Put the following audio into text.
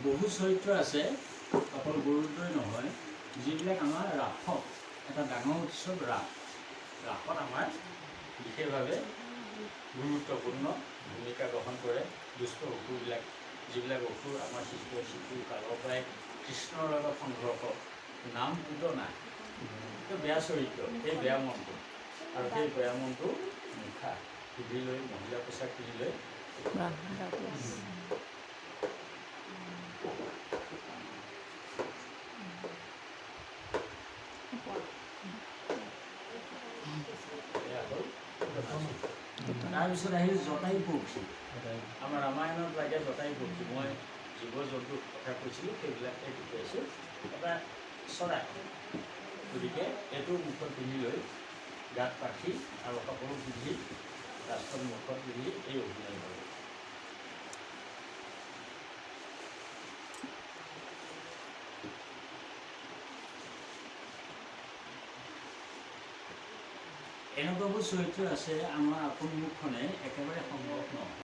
বহু চৰিত্ৰ আছে, অকল গৰুড়ই নহয়, যিবিলাক আমাৰ ৰাসত এটা ডাঙৰ উৎসৱ ৰাসত আমাৰ বিশেষভাৱে গুৰুত্বপূৰ্ণ ভূমিকা গ্ৰহণ কৰে। দুষ্ট অসুৰবিলাক, যিবিলাক অসুৰ আমাৰ শিশুৰ কালৰ পৰাই কৃষ্ণৰ লগত সংঘৰ্ষ, নাম পুতনা, বেয়া চৰিত্ৰ, সেই বেয়া মনটো, আৰু সেই বেয়া মনটো মুখা পিন্ধি লৈ, মহিলা পোচাক পিন্ধি লৈ তাৰপিছত আহিল জটায়ু পক্ষী। আমাৰ ৰামায়ণত লাগে জটায়ু পক্ষী। মই জীৱ জন্তুৰ কথা কৈছিলোঁ, সেইবিলাকে দেখুৱাইছোঁ। এটা চৰাই, গতিকে এইটো মুখত পিন্ধি লৈ, গাত পাখি আৰু সকলো পিন্ধি, ৰাষ্ট্ৰৰ মুখত পিন্ধি এই অভিনয় কৰে। এনেকুৱাবোৰ চৰিত্ৰ আছে আমাৰ আপোন মুখখনে একেবাৰে সম্ভৱ নহয়।